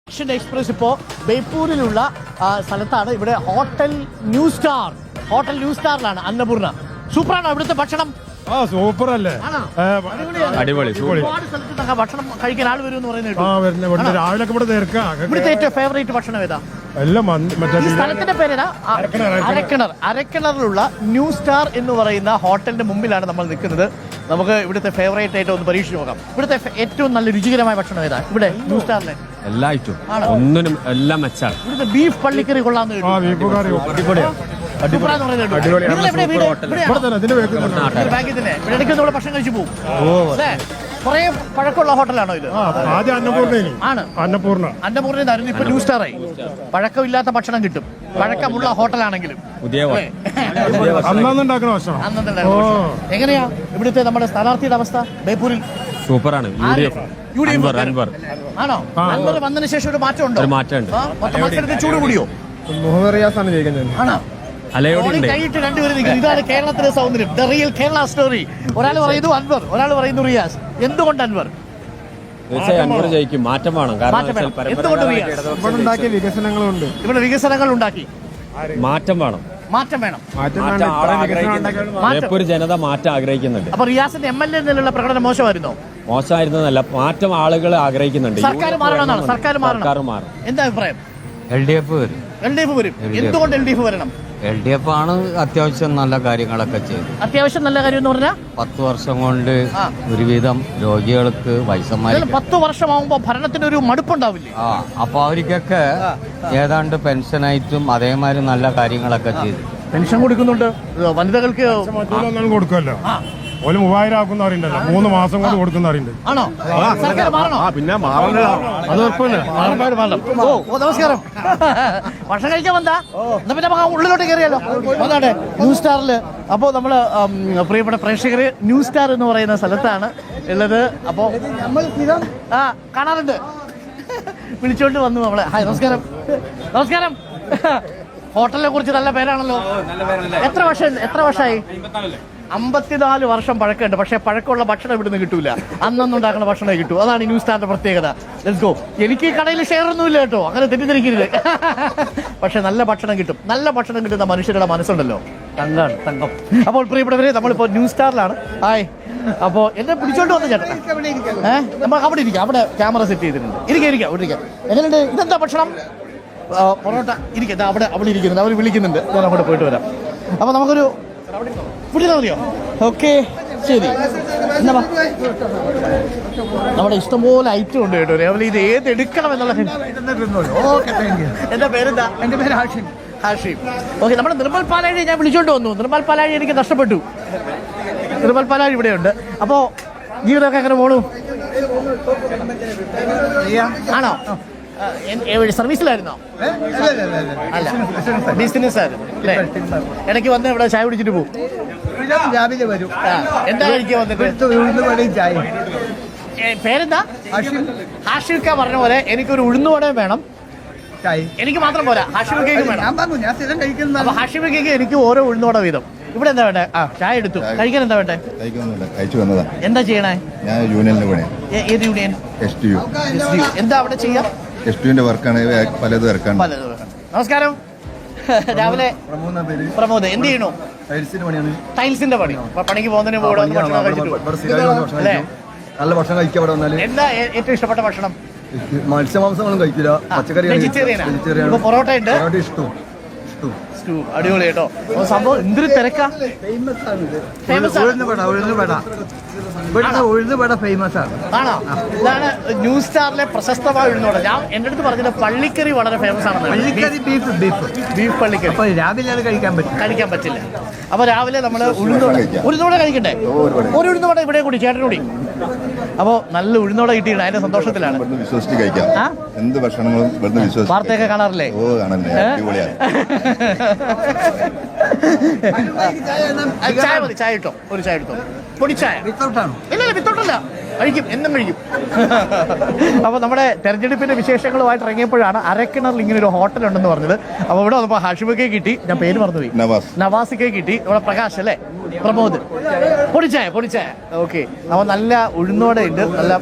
Express ഇപ്പോൾ ബേപ്പൂരിലുള്ള സ്ഥലത്താണ്. ഇവിടെ ഹോട്ടൽ ന്യൂ സ്റ്റാറിലാണ് അന്നപൂർണ. സൂപ്പറാണോ ഇവിടുത്തെ ഭക്ഷണം? സൂപ്പർ അല്ലേ, അടിപൊളി. ഒരുപാട് സ്ഥലത്ത് ഭക്ഷണം കഴിക്കാൻ ആൾ വരും എന്ന് പറയുന്നത്. രാവിലെ ഇവിടുത്തെ ഏറ്റവും ഫേവറേറ്റ് ഭക്ഷണം ഏതാ? ഈ സ്ഥലത്തിന്റെ പേരേതാ? അരക്കിണറിലുള്ള ന്യൂ സ്റ്റാർ എന്ന് പറയുന്ന ഹോട്ടലിന്റെ മുമ്പിലാണ് നമ്മൾ നിൽക്കുന്നത്. നമുക്ക് ഇവിടുത്തെ ഫേവറേറ്റ് ആയിട്ട് ഒന്ന് പരീക്ഷിച്ച് നോക്കാം. ഇവിടുത്തെ ഏറ്റവും നല്ല രുചികരമായ ഭക്ഷണം ഏതാ ഇവിടെ ന്യൂ സ്റ്റാറിലെ? എല്ലാ ഐറ്റവും ഒന്നിനും എല്ലാം മെച്ചാണ്. ഇവിടുത്തെ ബീഫ് പള്ളിക്കറി കൊള്ളാന്ന് ഭക്ഷണം കഴിച്ചു പോകും. കുറെ പഴക്കമുള്ള ഹോട്ടലാണോ ഇത്? അന്നപൂർണ്ണ ഇപ്പൊ ന്യൂ സ്റ്റാർ ആയി. പഴക്കമില്ലാത്ത ഭക്ഷണം കിട്ടും, പഴക്കമുള്ള ഹോട്ടലാണെങ്കിലും. എങ്ങനെയാ ഇവിടുത്തെ നമ്മുടെ സ്ഥാനാർത്ഥിയുടെ അവസ്ഥ ബേപ്പൂരിൽ? സൂപ്പറാണ്. ആണോ? അൻവർ വന്നതിന് ശേഷം ഒരു മാറ്റമുണ്ടോ? മത്സരത്തിൽ ചൂട് കൂടിയോ? ആണോ? കൈയിട്ട് രണ്ടുപേരും നിൽക്കുന്നു. ഇതാണ് കേരളത്തിലെ സൗന്ദര്യം, ദ റിയൽ കേരള സ്റ്റോറി. ഒരാൾ പറയുന്നു അൻവർ, ഒരാൾ പറയുന്നു റിയാസ്. എന്തുകൊണ്ട് അൻവർ? മാറ്റം വേണം. എന്തുകൊണ്ട് വികസനങ്ങളുണ്ട്? ഇവിടെ വികസനങ്ങൾ ഉണ്ടാക്കി. മാറ്റം വേണം. ബേപ്പൂർ ജനത മാറ്റം ആഗ്രഹിക്കുന്നുണ്ട്. അപ്പൊ റിയാസിന്റെ MLA എന്നതിലുള്ള പ്രകടനം മോശമായിരുന്നല്ല, മാറ്റം ആളുകൾ ആഗ്രഹിക്കുന്നുണ്ട്. സർക്കാർ മാറണം. എന്താ അഭിപ്രായം? LDF വരും. എന്തുകൊണ്ട് LDF വരണം? LDF ആണ് അത്യാവശ്യം നല്ല കാര്യങ്ങളൊക്കെ ചെയ്തു. അത്യാവശ്യം നല്ല കാര്യം എന്ന് പറഞ്ഞാൽ 10 വർഷം കൊണ്ട് ഒരുവിധം രോഗികൾക്ക് വയസ്സന്മാർ 10 വർഷമാകുമ്പോ ഭരണത്തിന് ഒരു മടുപ്പുണ്ടാവില്ലേ? അപ്പൊ അവർക്കൊക്കെ ഏതാണ്ട് പെൻഷനായിട്ടും അതേമാതിരി നല്ല കാര്യങ്ങളൊക്കെ ചെയ്തു. പെൻഷൻ കൊടുക്കുന്നുണ്ട്. വനിതകൾക്ക് കൊടുക്കുമല്ലോ. 3000 ആക്കുന്നവരുണ്ടല്ലോ, 3 മാസം കൊണ്ട് കൊടുക്കുന്നവരുണ്ട്. ആണോ? പിന്നെ നമസ്കാരം. ഭക്ഷണം കഴിക്കാൻ വന്നാ പിന്നെ ഉള്ളിലോട്ട് കയറിയല്ലോ. അതാണ് ന്യൂ സ്റ്റാറില്. അപ്പോൾ നമ്മള് പ്രിയപ്പെട്ട പ്രേക്ഷകര് ന്യൂ സ്റ്റാർ എന്ന് പറയുന്ന സ്ഥലത്താണ് ഉള്ളത്. അപ്പോ കാണാറുണ്ട്. വിളിച്ചോണ്ട് വന്നു നമ്മളെ. ഹായ്, നമസ്കാരം. ഹോട്ടലിനെ കുറിച്ച് നല്ല പേരാണല്ലോ. എത്ര വർഷമായി? 54 വർഷം പഴക്കമുണ്ട്. പക്ഷേ പഴക്കമുള്ള ഭക്ഷണം ഇവിടുന്ന് കിട്ടൂല. അന്നുണ്ടാക്കുന്ന ഭക്ഷണം കിട്ടൂ. അതാണ് ന്യൂ സ്റ്റാറിന്റെ പ്രത്യേകത. Let's go. എനിക്ക് ഈ കടയിൽ ഷെയർ ഒന്നുമില്ല കേട്ടോ, അങ്ങനെ തെറ്റിദ്ധരിക്കരുത്. പക്ഷെ നല്ല ഭക്ഷണം കിട്ടും. നല്ല ഭക്ഷണം കിട്ടുന്ന മനുഷ്യരുടെ മനസ്സുണ്ടല്ലോ, തങ്കം. അപ്പോൾ പ്രിയപ്പെട്ടവരെ, നമ്മളിപ്പോൾ ന്യൂ സ്റ്റാറിലാണ്. ഹായ്. അപ്പോൾ എന്നെ പിടിച്ചോണ്ട് വന്ന ചേട്ടൻ നമ്മൾ അവിടെ ഇരിക്കാം. അവിടെ ക്യാമറ സെറ്റ് ചെയ്തിട്ടുണ്ട്. ഇരിക്കാം. എങ്ങനെയുണ്ട്? ഇതെന്താ ഭക്ഷണം? പൊറോട്ട. ഇരിക്കാം. അവിടെ ഇരിക്കുന്നുണ്ട്. അവർ വിളിക്കുന്നുണ്ട്. ഞാൻ അങ്ങോട്ട് പോയിട്ട് വരാം. അപ്പോൾ നമുക്കൊരു ഫുഡിന് മതിയോ? ഓക്കെ, ശരി. എന്നാ നമ്മുടെ ഇഷ്ടംപോലെ ഐറ്റം ഉണ്ട് കേട്ടോ. രാവിലെ ഇത് ഏത് എടുക്കണം എന്നുള്ള. എന്താ പേരെന്താ? എൻ്റെ പേര് ഹാഷിം. ഓക്കെ, നമ്മുടെ നിർമ്മൽ പാലാഴി ഞാൻ വിളിച്ചോണ്ട് വന്നു. നിർമ്മൽ പാലാഴി എനിക്ക് നഷ്ടപ്പെട്ടു. നിർമ്മൽ പാലാഴി ഇവിടെയുണ്ട്. അപ്പോൾ ജീവിതമൊക്കെ എങ്ങനെ പോണു? ആണോ? സർവീസിലായിരുന്നോ? അല്ല, ബിസിനസ് ആയിരുന്നു അല്ലേ? ഇടയ്ക്ക് വന്ന് ഇവിടെ ചായ കുടിച്ചിട്ട് പോകും. രാവിലെ വരും. എന്താ കഴിക്കാൻ വന്നിട്ട്? പേരെന്താ? ഹാഷിക്ക പറഞ്ഞ പോലെ എനിക്കൊരു ഉഴുന്നുവടയും വേണം. എനിക്ക് മാത്രം പോരാ, ഹാഷിമക്കേക്ക് വേണം. അപ്പൊ ഹാഷിമക്കേക്ക് എനിക്ക് ഓരോ ഉഴുന്നുവട വീതം. ഇവിടെ എന്താ വേണ്ടേ? ചായ എടുത്തു. കഴിക്കാൻ എന്താ വേണ്ടേ? എന്താ ചെയ്യണേ? ഞാൻ യൂണിയനിൽ പണിയാ. ഏത് യൂണിയൻ? STU. എന്താ അവിടെ ചെയ്യാം? STUവിന്റെ വർക്കാണ്, പലതും ഇറക്കാണ്. നമസ്കാരം. രാവിലെ പ്രമോദ്. എന്ത് ചെയ്യണു? ടൈൽസിന്റെ പണി. പണിക്ക് പോകുന്നതിന് കൂടെ നല്ല ഭക്ഷണം കഴിക്കാൻ ഇവിടെ വന്നാല്. എന്താ ഏറ്റവും ഇഷ്ടപ്പെട്ട ഭക്ഷണം? മത്സ്യമാംസങ്ങളും കഴിക്കില്ല, പച്ചക്കറി. പൊറോട്ട ഉണ്ട്. ഇഷ്ടം. അടിപൊളി കേട്ടോ. സംഭവം എന്തൊരു തിരക്കാ. ഉഴുന്നുപട ഫേമസ് ആണ്. ആണോ? ഇതാണ് ന്യൂ സ്റ്റാറിലെ പ്രശസ്തമായ ഉഴുന്നുവട. ഞാൻ എന്റെ അടുത്ത് പറഞ്ഞത് പള്ളിക്കറി വളരെ ഫേമസ് ആണെന്ന്. ബീഫ് പള്ളിക്കറി രാവിലെ അത് കഴിക്കാൻ പറ്റില്ല. അപ്പൊ രാവിലെ നമ്മള് ഉഴുന്നുവട കഴിക്കണ്ടേ? ഒരു ഉഴുന്നുവട ഇവിടെ കൂടി ചേട്ടൻ കൂടി. അപ്പോ നല്ല ഉഴുന്നുവട കിട്ടിയിട്ടുണ്ട്. അതിന്റെ സന്തോഷത്തിലാണ്. എന്ത് ഭക്ഷണങ്ങളും വാർത്തയൊക്കെ കാണാറില്ലേ? ചായ മതി. ചായ ഇട്ടോ, ഒരു ചായ എടുത്തോ. പൊടിച്ചായ. ഇല്ല, വിത്തൗട്ടല്ല. കഴിക്കും, എന്നും കഴിക്കും. അപ്പോൾ നമ്മുടെ തെരഞ്ഞെടുപ്പിന്റെ വിശേഷങ്ങളുമായിട്ട് ഇറങ്ങിയപ്പോഴാണ് അരക്കിണറിൽ ഇങ്ങനെ ഒരു ഹോട്ടൽ ഉണ്ടെന്ന് പറഞ്ഞത്. അപ്പോൾ ഇവിടെ വന്നപ്പോൾ ഹാഷിമക്കെ കിട്ടി. ഞാൻ പേര് മറന്നുപോയി. നവാസിക്കെ കിട്ടി. ഇവിടെ പ്രകാശ് അല്ലേ? പ്രമോദ്. പൊടിച്ചായ. ഓക്കെ. അപ്പോൾ നല്ല ഉഴുന്നോടെ ഉണ്ട്, നല്ല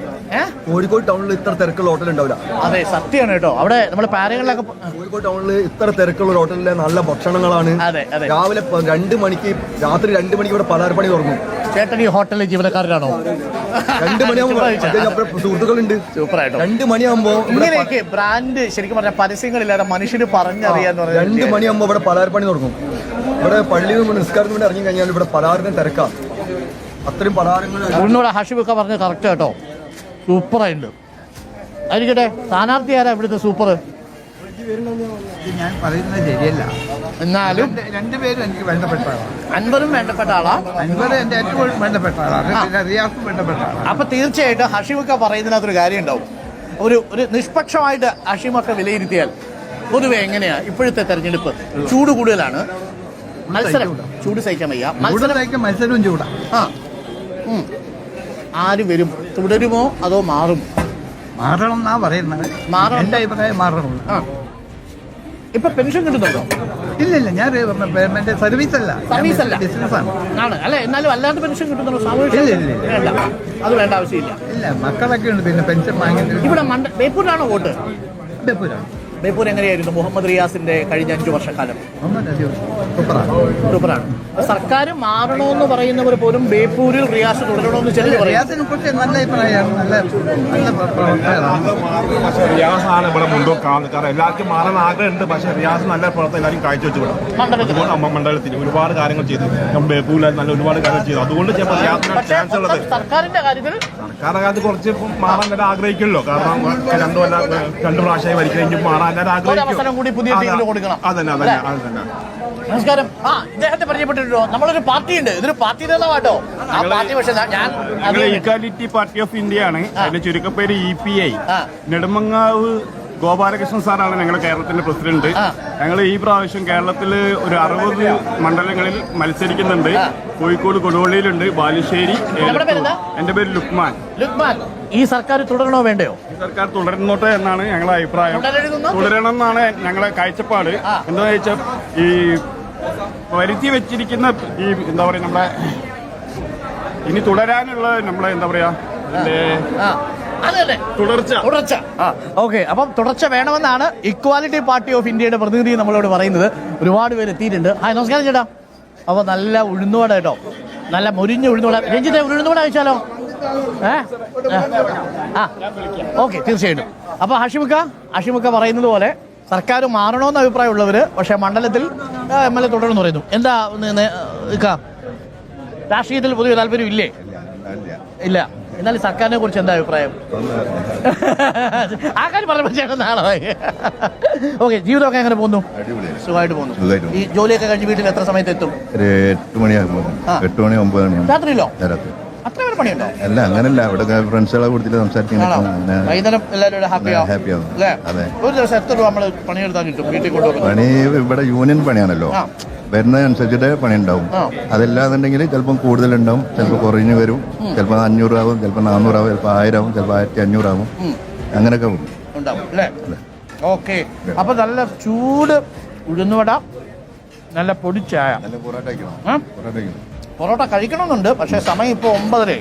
കോഴിക്കോട് ടൗണിൽ ഇത്ര തിരക്കുള്ള ഹോട്ടൽ ഉണ്ടാവില്ല. അതെ, സത്യമാണ് കേട്ടോ. അവിടെ നമ്മുടെ പാരകളിലൊക്കെ കോഴിക്കോട് ടൗണിൽ ഇത്ര തിരക്കുള്ള ഒരു ഹോട്ടലിലെ നല്ല ഭക്ഷണങ്ങളാണ്. അതെ അതെ. രാവിലെ 2 മണിക്ക്, രാത്രി 2 മണിക്ക് ഇവിടെ പലഹാരപ്പണി തുടങ്ങും. ചേട്ടൻ ഈ ഹോട്ടലിലെ ജീവനക്കാരനാണോ? 2 മണിയാകുമ്പോൾ സുഹൃത്തുക്കളുണ്ട്. സൂപ്പറായിട്ടോ. 2 മണിയാകുമ്പോ ഇങ്ങനെയൊക്കെ ബ്രാൻഡ് ശരിക്കും പറഞ്ഞാൽ പരസ്യങ്ങളില്ലാതെ മനുഷ്യന് പറഞ്ഞറിയാന്ന് പറഞ്ഞാൽ 2 മണിയാകുമ്പോൾ ഇവിടെ പലഹാരപ്പണി തുടങ്ങും. ഇവിടെ പള്ളിയിൽ നിന്ന് നിസ്കാരത്തിന് വേണ്ടി ഇറങ്ങി കഴിഞ്ഞാൽ ഇവിടെ പലഹാരത്തിന് തിരക്കാം. അത്രയും പലഹാരങ്ങൾ. ഉള്ളൂടെ ഹാഷിബൊക്കെ പറഞ്ഞത് കറക്റ്റ് കേട്ടോ. സൂപ്പറായിട്ടുണ്ട്. ആയിരിക്കട്ടെ, സ്ഥാനാർത്ഥി ആരാ ഇവിടുത്തെ സൂപ്പർ? ഞാൻ പറയുന്നത് ശരിയല്ല. എന്നാലും രണ്ടുപേരും എനിക്ക് വേണ്ടപ്പെട്ട ആളാണ്. അൻവറും വേണ്ടപ്പെട്ട ആളാ. അൻവർ എന്റെ ഏറ്റവും വേണ്ടപ്പെട്ട ആളാണ്. പിന്നെ റിയാസും വേണ്ടപ്പെട്ട ആളാണ്. അപ്പൊ തീർച്ചയായിട്ടും ഹഷീമൊക്കെ പറയുന്നതിനകത്തൊരു കാര്യം ഉണ്ടാവും. ഒരു നിഷ്പക്ഷമായിട്ട് ഹഷീമൊക്കെ വിലയിരുത്തിയാൽ പൊതുവെ എങ്ങനെയാ ഇപ്പോഴത്തെ തെരഞ്ഞെടുപ്പ്? ചൂട് കൂടുതലാണ്, മത്സരം ചൂട് സഹിക്കാൻ വയ്യ, മത്സരവും ചൂടാ. ആ ആര് വരും? തുടരുമോ അതോ മാറും? മാറണം എന്നാ പറയുന്നത്. മാറണം. എന്റെ അഭിപ്രായം മാറണം. ആ ഇപ്പൊ പെൻഷൻ കിട്ടുന്നുണ്ടോ? ഇല്ല, ഞാൻ സർവീസ് അല്ല, ബിസിനസ്സാണ്. ആണ് അല്ലെ? എന്നാലും അല്ലാതെ പെൻഷൻ കിട്ടുന്നുണ്ടോ? സാമൂഹ്യ വേണ്ട, അത് വേണ്ട ആവശ്യമില്ല. ഇല്ല, മക്കളൊക്കെ ഉണ്ട്. പിന്നെ പെൻഷൻ വാങ്ങിയിട്ട് ഇവിടെ ബേപ്പൂരിലാണോ വോട്ട്? ബേപ്പൂരാണ്. ബേപ്പൂർ എങ്ങനെയായിരുന്നു മുഹമ്മദ് റിയാസിന്റെ കഴിഞ്ഞ 5 വർഷക്കാലം? സൂപ്പറാണ്. സർക്കാർ മാറണമെന്ന് പറയുന്നവർ പോലും ബേപ്പൂരിൽ റിയാസ് തുടരണമെന്ന് ചിലർ പറയും. റിയാസിനെ കുറിച്ച് നല്ല അഭിപ്രായമാണ്. നല്ല പ്രവർത്തകരാണ്. റിയാസാണ് ഇവിടെ മുൻപോട്ട് കാണുന്നത്. കാരണം എല്ലാവർക്കും മാറാൻ ആഗ്രഹമുണ്ട്. പക്ഷേ റിയാസ് നല്ല പ്രവർത്തനം എല്ലാവരും കാഴ്ചവെച്ച് വിടാം. മണ്ഡലത്തിൽ ഒരുപാട് കാര്യങ്ങൾ ചെയ്തു. ബേപ്പൂരിൽ നല്ല ഒരുപാട് കാര്യങ്ങൾ ചെയ്തു. അതുകൊണ്ട് ചിലപ്പോൾ റിയാസിന് ചാൻസ് ഉള്ളത്. സർക്കാരിന്റെ കാര്യത്തിൽ കുറച്ച് മാറാൻ തന്നെ ആഗ്രഹിക്കുമല്ലോ. കാരണം 2 പ്രാവശ്യമായി ഭരിക്കണമെങ്കിൽ മാറാൻ അവസരം കൂടി പുതിയ ടീമിൽ കൊടുക്കണം. നമസ്കാരം. ഇദ്ദേഹത്തെ പരിചയപ്പെട്ടിട്ടോ. നമ്മളൊരു പാർട്ടിയുണ്ട്. ഇതൊരു പാർട്ടി നേതാവാട്ടോ. ആ പാർട്ടി പക്ഷേ ഞാൻ ഈക്വാലിറ്റി പാർട്ടി ഓഫ് ഇന്ത്യ ആണ്. അതിന്റെ ചുരുക്കപ്പേര് EPI. നെടുമങ്ങാവ് ഗോപാലകൃഷ്ണൻ സാറാണ് ഞങ്ങളുടെ കേരളത്തിന്റെ പ്രസിഡന്റ്. ഞങ്ങൾ ഈ പ്രാവശ്യം കേരളത്തിൽ ഒരു 60 മണ്ഡലങ്ങളിൽ മത്സരിക്കുന്നുണ്ട്. കോഴിക്കോട് കൊടുവള്ളിയിലുണ്ട്, ബാലുശ്ശേരി. എന്റെ പേര് ലുക്മാൻ. ഈ സർക്കാർ തുടരണോ വേണ്ടയോ? ഈ സർക്കാർ തുടരുന്നോട്ടെ എന്നാണ് ഞങ്ങളുടെ അഭിപ്രായം. തുടരണം എന്നാണ് ഞങ്ങളെ കാഴ്ചപ്പാട്. എന്താണെന്ന് വെച്ചാൽ ഈ വരുത്തി വെച്ചിരിക്കുന്ന ഈ എന്താ പറയുക, നമ്മളെ ഇനി തുടരാനുള്ള നമ്മളെ എന്താ പറയാ തുടർച്ച. ഓക്കെ, അപ്പം തുടർച്ച വേണമെന്നാണ് ഇക്വാലിറ്റി പാർട്ടി ഓഫ് ഇന്ത്യയുടെ പ്രതിനിധി നമ്മളോട് പറയുന്നത്. ഒരുപാട് പേര് എത്തിയിട്ടുണ്ട്. നമസ്കാരം ചേട്ടാ. അപ്പൊ നല്ല ഉഴുന്നുവട കേട്ടോ, നല്ല മുരിഞ്ഞ ഉഴുന്നുവട. രഞ്ജിത്തെ ഉഴുന്നുവട കഴിച്ചാലോ? ഓക്കെ, തീർച്ചയായിട്ടും. അപ്പൊ ഹഷിമുക്ക പറയുന്നത് പോലെ സർക്കാർ മാറണമെന്ന് അഭിപ്രായമുള്ളവര് പക്ഷെ മണ്ഡലത്തിൽ MLA തുടരുമെന്ന് പറയുന്നു. എന്താ രാഷ്ട്രീയത്തിൽ പൊതുവെ താല്പര്യം ഇല്ലേ? ഇല്ല. എന്നാലും സർക്കാരിനെ കുറിച്ച് എന്താ അഭിപ്രായം? ആ കാര്യം പറഞ്ഞ നാളെ. ഓക്കെ, ജീവിതമൊക്കെ എങ്ങനെ പോകുന്നു? സുഖമായിട്ട് പോകുന്നു. ഈ ജോലിയൊക്കെ കഴിഞ്ഞ് വീട്ടിൽ എത്ര സമയത്ത് എത്തും? 8 മണിയാകുമ്പോൾ 8 മണി 9 മണി. രാത്രിയിലോ? അത്ര പേര് പണിയുണ്ടോ? അല്ല, അങ്ങനല്ല. ഇവിടെ ഫ്രണ്ട്സുകളെ കൊടുത്തിട്ട് സംസാരിക്കാൻ വൈകുന്നേരം എല്ലാവരും ഹാപ്പിയാവും അല്ലേ? ഒരു ദിവസം എത്ര രൂപ നമ്മള് പണിയെടുത്താൽ കിട്ടും വീട്ടിൽ കൊണ്ടുപോകും? പണി ഇവിടെ യൂണിയൻ പണിയാണല്ലോ, വരുന്നതനുസരിച്ചിട്ട് പണി ഉണ്ടാവും. അതല്ലാന്നുണ്ടെങ്കിൽ ചിലപ്പം കൂടുതലുണ്ടാവും, ചിലപ്പോൾ കുറഞ്ഞു വരും. ചിലപ്പോൾ 500 ആവും, ചിലപ്പോൾ 400 ആവും, ചിലപ്പോൾ 1000 ആവും, ചിലപ്പോൾ 1500 ആവും. അങ്ങനെയൊക്കെ ഉണ്ടാവും അല്ലേ? ഓക്കെ. അപ്പൊ നല്ല ചൂട് ഉഴുന്നുവട, നല്ല പൊടിച്ചായ. പൊറോട്ട കഴിക്കണമെന്നുണ്ട്, പക്ഷേ സമയം ഇപ്പോൾ 9:30.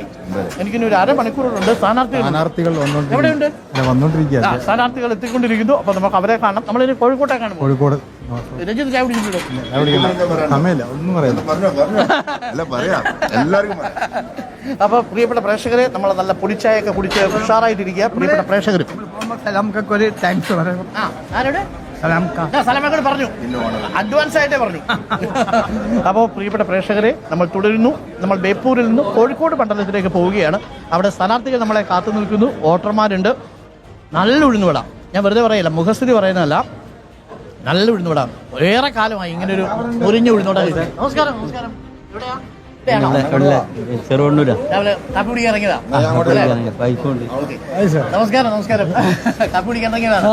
എനിക്കിനി ഒരു അരമണിക്കൂറുണ്ട്. സ്ഥാനാർത്ഥികൾ എവിടെയുണ്ട്? സ്ഥാനാർത്ഥികൾ എത്തിക്കൊണ്ടിരിക്കുന്നു. അപ്പൊ നമുക്ക് അവരെ കാണാം. നമ്മളിനി കോഴിക്കോട്ടേക്കാണ്. കോഴിക്കോട് രഞ്ജിത്ത് ചായ കുടിച്ചിട്ടുണ്ടോ? അപ്പൊ പ്രിയപ്പെട്ട പ്രേക്ഷകരെ, നമ്മൾ നല്ല പൊടിച്ചായൊക്കെ കുടിച്ച് ഉഷാറായിട്ടിരിക്കുക. പ്രിയപ്പെട്ട പ്രേക്ഷകർ, നമുക്കൊരു താങ്ക്സ് പറയാം. ആരോട്? സലാമക്കോട് പറഞ്ഞു, അഡ്വാൻസ് ആയിട്ടേ പറഞ്ഞു. അപ്പോൾ പ്രിയപ്പെട്ട പ്രേക്ഷകരെ, നമ്മൾ തുടരുന്നു. നമ്മൾ ബേപ്പൂരിൽ നിന്ന് കോഴിക്കോട് മണ്ഡലത്തിലേക്ക് പോവുകയാണ്. അവിടെ സ്ഥാനാർത്ഥികൾ നമ്മളെ കാത്തു നിൽക്കുന്നു. വോട്ടർമാരുണ്ട്. നല്ല ഉഴുന്നുവട. ഞാൻ വെറുതെ പറയില്ല, മുഖസ്ഥിതി പറയുന്നതല്ല. നല്ല ഉഴുന്നുവട. ഏറെ കാലമായി ഇങ്ങനെ ഒരു മുരിഞ്ഞ ഉഴുന്നുവട. നമസ്കാരം. എവിടെയാ? ചെറുവണ്ണൂരാ. രാവിലെ കാപ്പി കുടിക്കാൻ ഇറങ്ങിയതാ? നമസ്കാരം. കാപ്പി കുടിക്കാൻ ഇറങ്ങിയതാണ്.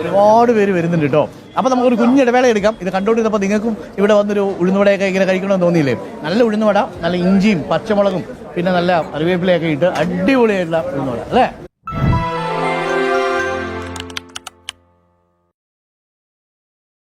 ഒരുപാട് പേര് വരുന്നുണ്ട് കേട്ടോ. അപ്പൊ നമുക്കൊരു കുഞ്ഞ് ഇടവേള എടുക്കാം. ഇത് കണ്ടോണ്ടിരുന്നപ്പോ നിങ്ങൾക്കും ഇവിടെ വന്നൊരു ഉഴുന്നുവടയൊക്കെ ഇങ്ങനെ കഴിക്കണമെന്ന് തോന്നിയില്ലേ? നല്ല ഉഴുന്നുവട, നല്ല ഇഞ്ചിയും പച്ചമുളകും പിന്നെ നല്ല കറിവേപ്പിലയൊക്കെ ഇട്ട് അടിപൊളിയായിട്ടുള്ള ഉഴുന്നുവട അല്ലേ?